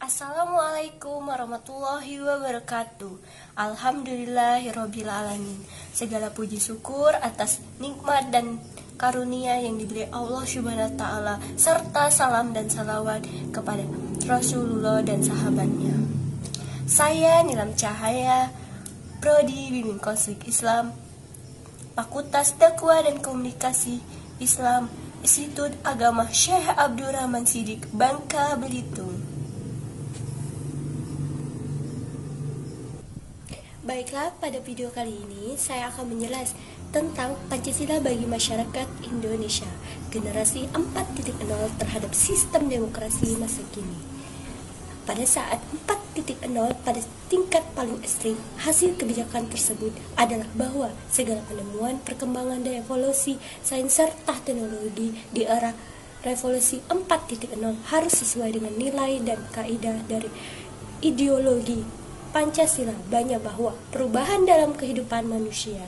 Assalamualaikum warahmatullahi wabarakatuh. Alhamdulillahirabbil alamin. Segala puji syukur atas nikmat dan karunia yang diberi Allah Subhanahu wa taala, serta salam dan salawat kepada Rasulullah dan sahabatnya. Saya Nilam Cahaya, Prodi Bimbing Konseling Islam, Fakultas Dakwah dan Komunikasi Islam, Institut Agama Syekh Abdurrahman Siddiq, Bangka Belitung. Baiklah, pada video kali ini saya akan menjelaskan tentang Pancasila bagi masyarakat Indonesia, generasi 4.0 terhadap sistem demokrasi masa kini. Pada saat 4.0 pada tingkat paling ekstrim, hasil kebijakan tersebut adalah bahwa segala penemuan, perkembangan dan evolusi sains serta teknologi di era revolusi 4.0 harus sesuai dengan nilai dan kaidah dari ideologi Pancasila, banyak bahwa perubahan dalam kehidupan manusia.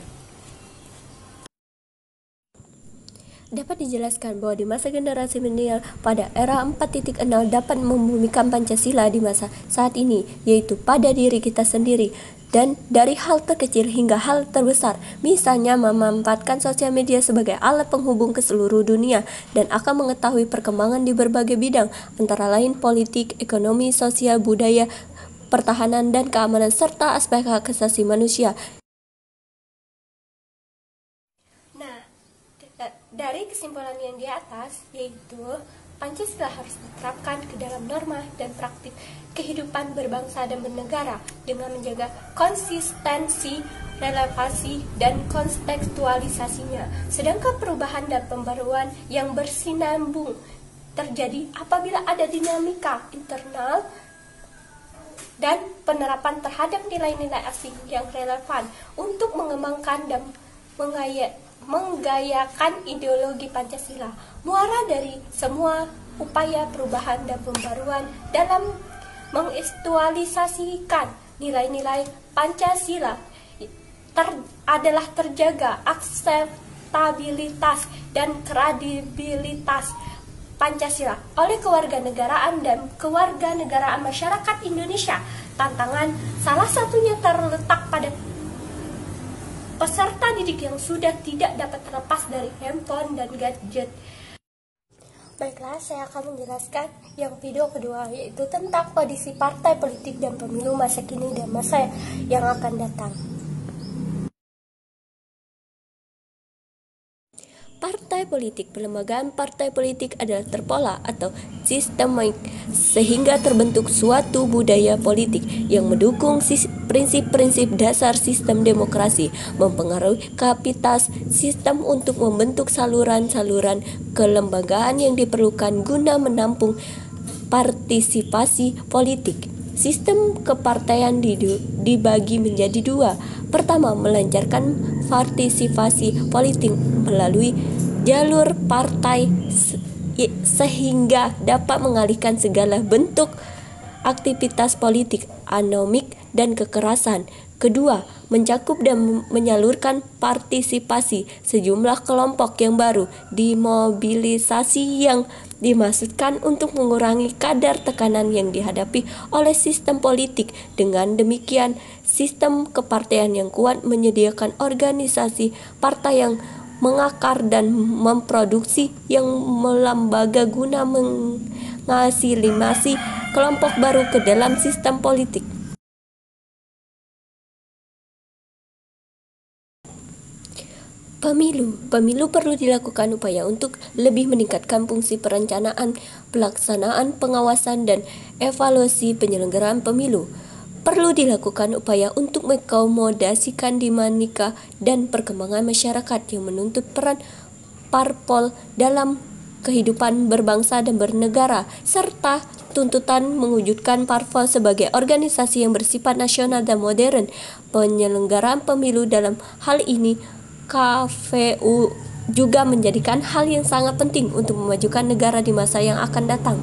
Dapat dijelaskan bahwa di masa generasi milenial pada era 4.0 dapat membumikan Pancasila di masa saat ini, yaitu pada diri kita sendiri dan dari hal terkecil hingga hal terbesar, misalnya memanfaatkan sosial media sebagai alat penghubung ke seluruh dunia dan akan mengetahui perkembangan di berbagai bidang, antara lain politik, ekonomi, sosial, budaya, pertahanan dan keamanan, serta aspek hak asasi manusia. Nah, dari kesimpulan yang di atas, yaitu Pancasila harus diterapkan ke dalam norma dan praktik kehidupan berbangsa dan bernegara dengan menjaga konsistensi, relevansi, dan kontekstualisasinya. Sedangkan perubahan dan pembaruan yang bersinambung terjadi apabila ada dinamika internal dan penerapan terhadap nilai-nilai asing yang relevan untuk mengembangkan dan menggayakan ideologi Pancasila. Muara dari semua upaya perubahan dan pembaruan dalam mengaktualisasikan nilai-nilai Pancasila adalah terjaga akseptabilitas dan kredibilitas Pancasila oleh kewarganegaraan dan kewarganegaraan masyarakat Indonesia. Tantangan salah satunya terletak pada peserta didik yang sudah tidak dapat terlepas dari handphone dan gadget. Baiklah, saya akan menjelaskan yang video kedua, yaitu tentang kondisi partai politik dan pemilu masa kini dan masa yang akan datang. Partai politik. Pelembagaan partai politik adalah terpola atau sistemik, sehingga terbentuk suatu budaya politik yang mendukung prinsip-prinsip dasar sistem demokrasi, mempengaruhi kapasitas sistem untuk membentuk saluran-saluran kelembagaan yang diperlukan guna menampung partisipasi politik. Sistem kepartaian dibagi menjadi dua. Pertama, melancarkan partisipasi politik melalui jalur partai sehingga dapat mengalihkan segala bentuk aktivitas politik, anomik, dan kekerasan. Kedua, mencakup dan menyalurkan partisipasi sejumlah kelompok yang baru dimobilisasi yang dimaksudkan untuk mengurangi kadar tekanan yang dihadapi oleh sistem politik. Dengan demikian, sistem kepartaian yang kuat menyediakan organisasi partai yang mengakar dan memproduksi yang melembaga guna mengasimilasi kelompok baru ke dalam sistem politik. Pemilu perlu dilakukan upaya untuk lebih meningkatkan fungsi perencanaan, pelaksanaan, pengawasan, dan evaluasi penyelenggaraan pemilu. Perlu dilakukan upaya untuk mengakomodasikan dinamika dan perkembangan masyarakat yang menuntut peran parpol dalam kehidupan berbangsa dan bernegara, serta tuntutan mewujudkan parpol sebagai organisasi yang bersifat nasional dan modern. Penyelenggaraan pemilu dalam hal ini KPU juga menjadikan hal yang sangat penting untuk memajukan negara di masa yang akan datang.